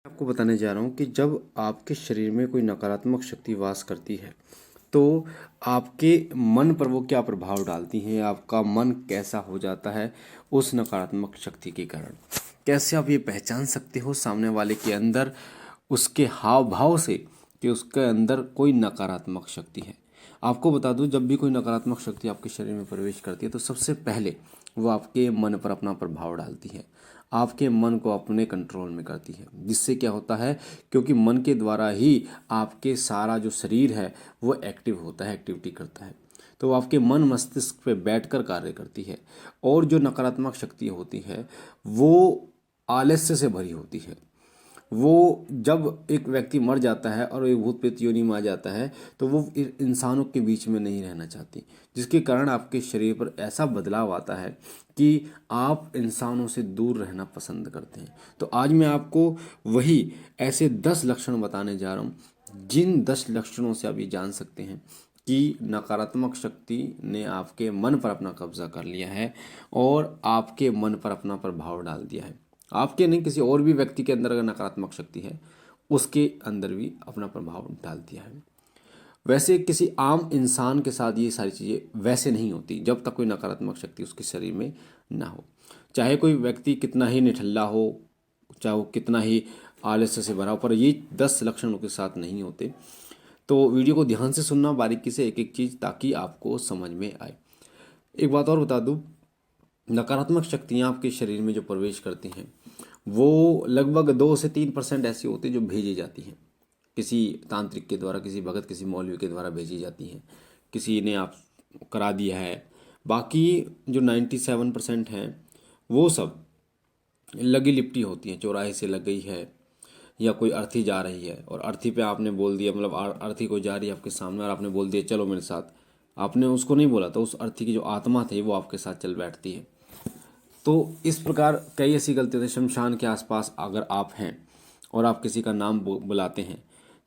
आपको बताने जा रहा हूँ कि जब आपके शरीर में कोई नकारात्मक शक्ति वास करती है तो आपके मन पर वो क्या प्रभाव डालती है, आपका मन कैसा हो जाता है उस नकारात्मक शक्ति के कारण। कैसे आप ये पहचान सकते हो सामने वाले के अंदर उसके हाव भाव से कि उसके अंदर कोई नकारात्मक शक्ति है। आपको बता दूं, जब भी कोई नकारात्मक शक्ति आपके शरीर में प्रवेश करती है तो सबसे पहले वो आपके मन पर अपना प्रभाव डालती है, आपके मन को अपने कंट्रोल में करती है। जिससे क्या होता है, क्योंकि मन के द्वारा ही आपके सारा जो शरीर है वो एक्टिव होता है, एक्टिविटी करता है। तो आपके मन मस्तिष्क पे बैठकर कार्य करती है। और जो नकारात्मक शक्ति होती है वो आलस्य से भरी होती है। वो जब एक व्यक्ति मर जाता है और एक भूत प्रेत योनि में आ जाता है तो वो इंसानों के बीच में नहीं रहना चाहती, जिसके कारण आपके शरीर पर ऐसा बदलाव आता है कि आप इंसानों से दूर रहना पसंद करते हैं। तो आज मैं आपको वही ऐसे 10 लक्षण बताने जा रहा हूँ जिन 10 लक्षणों से आप ये जान सकते हैं कि नकारात्मक शक्ति ने आपके मन पर अपना कब्जा कर लिया है और आपके मन पर अपना प्रभाव डाल दिया है। आपके नहीं, किसी और भी व्यक्ति के अंदर अगर नकारात्मक शक्ति है उसके अंदर भी अपना प्रभाव डाल दिया है। वैसे किसी आम इंसान के साथ ये सारी चीज़ें वैसे नहीं होती जब तक कोई नकारात्मक शक्ति उसके शरीर में ना हो। चाहे कोई व्यक्ति कितना ही निठल्ला हो, चाहे वो कितना ही आलस्य से भरा हो, पर ये 10 लक्षण उसके साथ नहीं होते। तो वीडियो को ध्यान से सुनना, बारीकी से एक एक चीज़, ताकि आपको समझ में आए। एक बात और बता दूं, नकारात्मक शक्तियाँ आपके शरीर में जो प्रवेश करती हैं वो लगभग 2 से 3% ऐसी होती है जो भेजी जाती हैं किसी तांत्रिक के द्वारा, किसी भगत, किसी मौलवी के द्वारा भेजी जाती हैं, किसी ने आप करा दिया है। बाकी जो 97% हैं वो सब लगी लिपटी होती हैं। चौराहे से लग गई है या कोई अर्थी जा रही है और अर्थी पे आपने बोल दिया, मतलब अर्थी को जा रही है आपके सामने और आपने बोल दिया चलो मेरे साथ। आपने उसको नहीं बोला तो उस अर्थी की जो आत्मा थी वो आपके साथ चल बैठती है। तो इस प्रकार कई ऐसी गलतियाँ होती हैं। शमशान के आसपास अगर आप हैं और आप किसी का नाम बुलाते हैं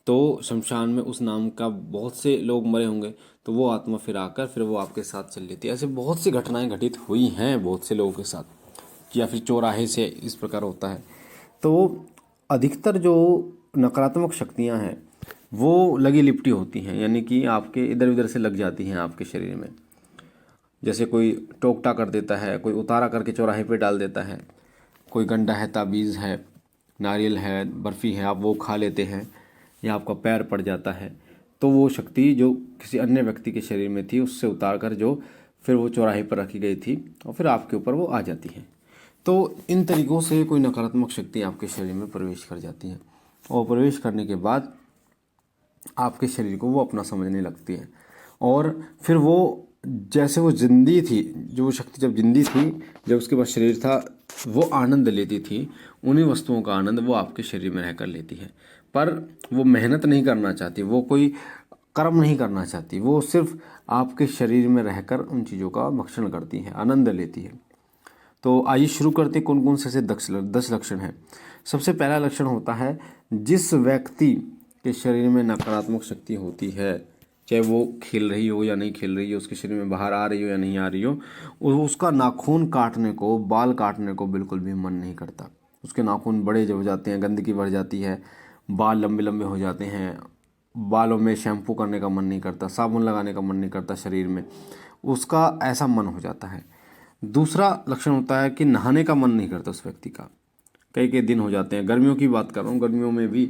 तो शमशान में उस नाम का बहुत से लोग मरे होंगे, तो वो आत्मा फिर आकर फिर वो आपके साथ चल लेती है। ऐसे बहुत सी घटनाएं घटित हुई हैं बहुत से लोगों के साथ। या फिर चौराहे से इस प्रकार होता है। तो अधिकतर जो नकारात्मक शक्तियां हैं वो लगी लिपटी होती हैं, यानी कि आपके इधर उधर से लग जाती हैं आपके शरीर में। जैसे कोई टोकटा कर देता है, कोई उतारा करके चौराहे पे डाल देता है, कोई गंडा है, ताबीज़ है, नारियल है, बर्फ़ी है, आप वो खा लेते हैं या आपका पैर पड़ जाता है, तो वो शक्ति जो किसी अन्य व्यक्ति के शरीर में थी उससे उतार कर जो फिर वो चौराहे पर रखी गई थी और फिर आपके ऊपर वो आ जाती है। तो इन तरीक़ों से कोई नकारात्मक शक्ति आपके शरीर में प्रवेश कर जाती है और प्रवेश करने के बाद आपके शरीर को वो अपना समझने लगती है। और फिर वो जैसे वो जिंदी थी, जो वो शक्ति जब जिंदी थी, जब उसके पास शरीर था, वो आनंद लेती थी, उन्हीं वस्तुओं का आनंद वो आपके शरीर में रहकर लेती है। पर वो मेहनत नहीं करना चाहती, वो कोई कर्म नहीं करना चाहती, वो सिर्फ आपके शरीर में रहकर उन चीज़ों का भक्षण करती है, आनंद लेती है। तो आइए शुरू करते कौन कौन से 10 लक्षण हैं। सबसे पहला लक्षण होता है, जिस व्यक्ति के शरीर में नकारात्मक शक्ति होती है, चाहे वो खेल रही हो या नहीं खेल रही हो, उसके शरीर में बाहर आ रही हो या नहीं आ रही हो, उसका नाखून काटने को, बाल काटने को बिल्कुल भी मन नहीं करता। उसके नाखून बड़े जो हो जाते हैं, गंदगी बढ़ जाती है, बाल लंबे लंबे हो जाते हैं, बालों में शैम्पू करने का मन नहीं करता, साबुन लगाने का मन नहीं करता शरीर में, उसका ऐसा मन हो जाता है। दूसरा लक्षण होता है कि नहाने का मन नहीं करता उस व्यक्ति का। कई कई दिन हो जाते हैं, गर्मियों की बात कर रहा हूँ, गर्मियों में भी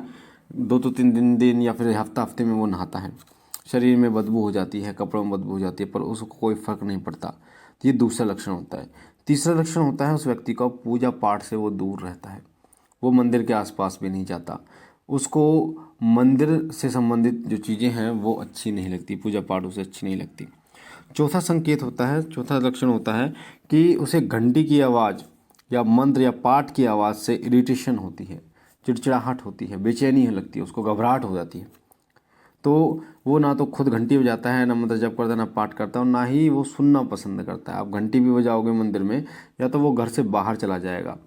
2 तो 3 दिन या फिर हफ्ते में वो नहाता है, शरीर में बदबू हो जाती है, कपड़ों में बदबू हो जाती है, पर उसको कोई फर्क नहीं पड़ता। तो ये दूसरा लक्षण होता है। तीसरा लक्षण होता है, उस व्यक्ति का पूजा पाठ से वो दूर रहता है, वो मंदिर के आसपास भी नहीं जाता, उसको मंदिर से संबंधित जो चीज़ें हैं वो अच्छी नहीं लगती, पूजा पाठ उसे अच्छी नहीं लगती। चौथा संकेत होता है, चौथा लक्षण होता है कि उसे घंटी की आवाज़ या मंत्र या पाठ की आवाज़ से इरिटेशन होती है, चिड़चिड़ाहट होती है, बेचैनी लगती है, उसको घबराहट हो जाती है। तो वो ना तो खुद घंटी बजाता है, ना मंत्र जप करता है, ना पाठ करता है, और ना ही वो सुनना पसंद करता है। आप घंटी भी बजाओगे मंदिर में, या तो वो घर से बाहर चला जाएगा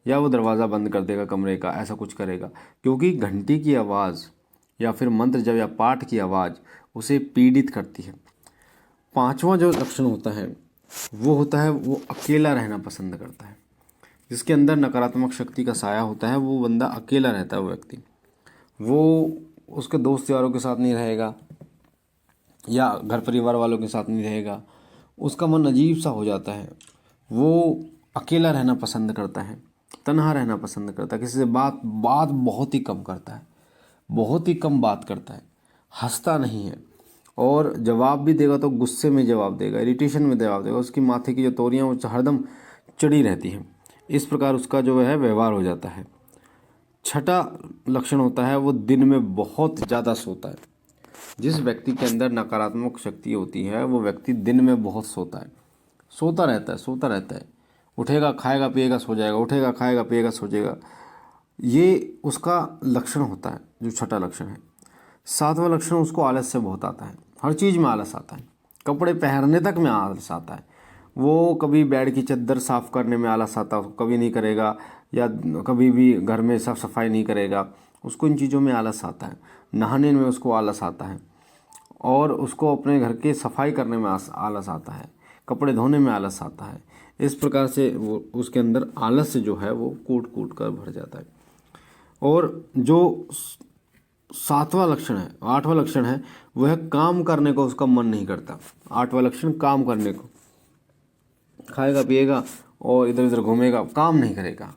या वो दरवाज़ा बंद कर देगा कमरे का, ऐसा कुछ करेगा, क्योंकि घंटी की आवाज़ या फिर मंत्र जप या पाठ की आवाज़ उसे पीड़ित करती है। पांचवा जो लक्षण होता है वो होता है, वो अकेला रहना पसंद करता है। जिसके अंदर नकारात्मक शक्ति का साया होता है वो बंदा अकेला रहता है। वो व्यक्ति, वो उसके दोस्त यारों के साथ नहीं रहेगा या घर परिवार वालों के साथ नहीं रहेगा, उसका मन अजीब सा हो जाता है। वो अकेला रहना पसंद करता है, तन्हा रहना पसंद करता है, किसी से बात बहुत ही कम करता है, बहुत ही कम बात करता है, हंसता नहीं है, और जवाब भी देगा तो गुस्से में जवाब देगा, इरिटेशन में जवाब देगा। उसकी माथे की जो तोरियां वो हरदम चढ़ी रहती हैं। इस प्रकार उसका जो है व्यवहार हो जाता है। छठा लक्षण होता है वो दिन में बहुत ज़्यादा सोता है। जिस व्यक्ति के अंदर नकारात्मक शक्ति होती है वो व्यक्ति दिन में बहुत सोता है, सोता रहता है। उठेगा, खाएगा, पिएगा, सो जाएगा, उठेगा, खाएगा, पिएगा, सो जाएगा। ये उसका लक्षण होता है, जो छठा लक्षण है। सातवां लक्षण, उसको आलस से बहुत आता है, हर चीज़ में आलस आता है, कपड़े पहनने तक में आलस आता है। वो कभी बेड की चादर साफ़ करने में आलस आता है, कभी नहीं करेगा, या कभी भी घर में साफ सफाई नहीं करेगा, उसको इन चीज़ों में आलस आता है। नहाने में उसको आलस आता है, और उसको अपने घर के सफाई करने में आलस आता है, कपड़े धोने में आलस आता है। इस प्रकार से वो उसके अंदर आलस जो है वो कूट कूट कर भर जाता है। और जो सातवां लक्षण है, आठवां लक्षण है, वह काम करने को उसका मन नहीं करता। आठवां लक्षण काम करने को, खाएगा पिएगा और इधर उधर घूमेगा, काम नहीं करेगा।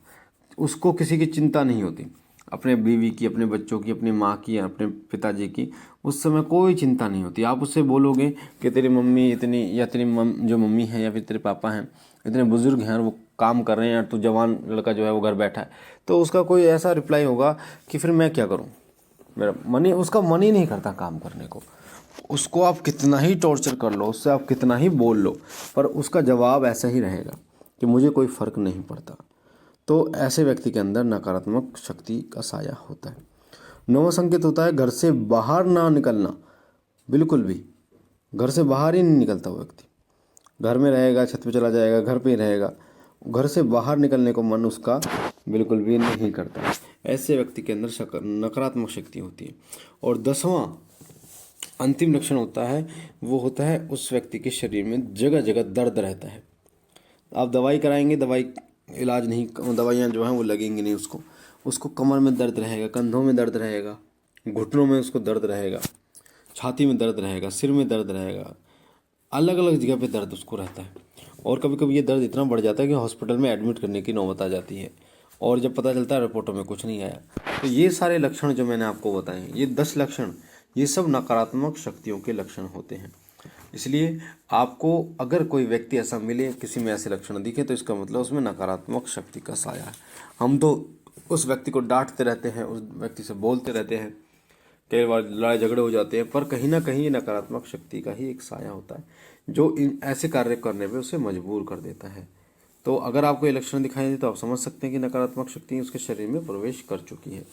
उसको किसी की चिंता नहीं होती, अपने बीवी की, अपने बच्चों की, अपनी माँ की, अपने पिताजी की, उस समय कोई चिंता नहीं होती। आप उससे बोलोगे कि तेरी मम्मी इतनी, या तेरी जो मम्मी है या फिर तेरे पापा हैं इतने बुजुर्ग हैं और वो काम कर रहे हैं, और तू जवान लड़का जो है वो घर बैठा है, तो उसका कोई ऐसा रिप्लाई होगा कि फिर मैं क्या करूँ, मेरा उसका मन ही नहीं करता काम करने को। उसको आप कितना ही टॉर्चर कर लो, उससे आप कितना ही बोल लो, पर उसका जवाब ऐसा ही रहेगा कि मुझे कोई फ़र्क नहीं पड़ता। तो ऐसे व्यक्ति के अंदर नकारात्मक शक्ति का साया होता है। नौवां संकेत होता है घर से बाहर ना निकलना, बिल्कुल भी घर से बाहर ही नहीं निकलता वो व्यक्ति। घर में रहेगा, छत पे चला जाएगा, घर पे ही रहेगा, घर से बाहर निकलने को मन उसका बिल्कुल भी नहीं करता। ऐसे व्यक्ति के अंदर नकारात्मक शक्ति होती है। और 10वां अंतिम लक्षण होता है वो होता है उस व्यक्ति के शरीर में जगह जगह दर्द रहता है। आप दवाई कराएंगे, इलाज नहीं, दवाइयाँ जो हैं वो लगेंगी नहीं उसको कमर में दर्द रहेगा, कंधों में दर्द रहेगा, घुटनों में उसको दर्द रहेगा, छाती में दर्द रहेगा, सिर में दर्द रहेगा, अलग अलग जगह पे दर्द उसको रहता है। और कभी कभी ये दर्द इतना बढ़ जाता है कि हॉस्पिटल में एडमिट करने की नौबत आ जाती है, और जब पता चलता है रिपोर्टों में कुछ नहीं आया। तो ये सारे लक्षण जो मैंने आपको बताए हैं, ये 10 लक्षण, ये सब नकारात्मक शक्तियों के लक्षण होते हैं। इसलिए आपको अगर कोई व्यक्ति ऐसा मिले, किसी में ऐसे लक्षण दिखे, तो इसका मतलब उसमें नकारात्मक शक्ति का साया है। हम तो उस व्यक्ति को डांटते रहते हैं, उस व्यक्ति से बोलते रहते हैं, कई बार लड़ाई झगड़े हो जाते हैं, पर कहीं ना कहीं ये नकारात्मक शक्ति का ही एक साया होता है जो इन ऐसे कार्य करने पे उसे मजबूर कर देता है। तो अगर आपको ये लक्षण दिखाई दे तो आप समझ सकते हैं कि नकारात्मक शक्ति उसके शरीर में प्रवेश कर चुकी है।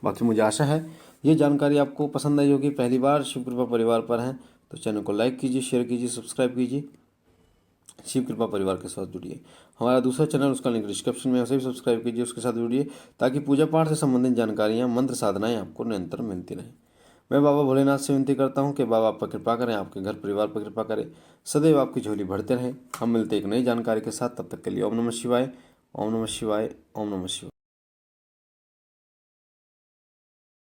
बाकी मुझे आशा है ये जानकारी आपको पसंद आई होगी। पहली बार शिव कृपा परिवार पर हैं तो चैनल को लाइक कीजिए, शेयर कीजिए, सब्सक्राइब कीजिए, शिव कृपा परिवार के साथ जुड़िए। हमारा दूसरा चैनल, उसका लिंक डिस्क्रिप्शन में है, उसे भी सब्सक्राइब कीजिए, उसके साथ जुड़िए, ताकि पूजा पाठ से संबंधित जानकारियाँ, मंत्र साधनाएँ आपको निरंतर मिलती रहें। मैं बाबा भोलेनाथ से विनती करता हूँ कि बाबा आप पर कृपा करें, आपके घर परिवार पर कृपा करें, सदैव आपकी झोली भरते रहे। हम मिलते एक नई जानकारी के साथ, तब तक के लिए ओम नमः शिवाय, ओम नमः शिवाय, ओम नमः शिवाय।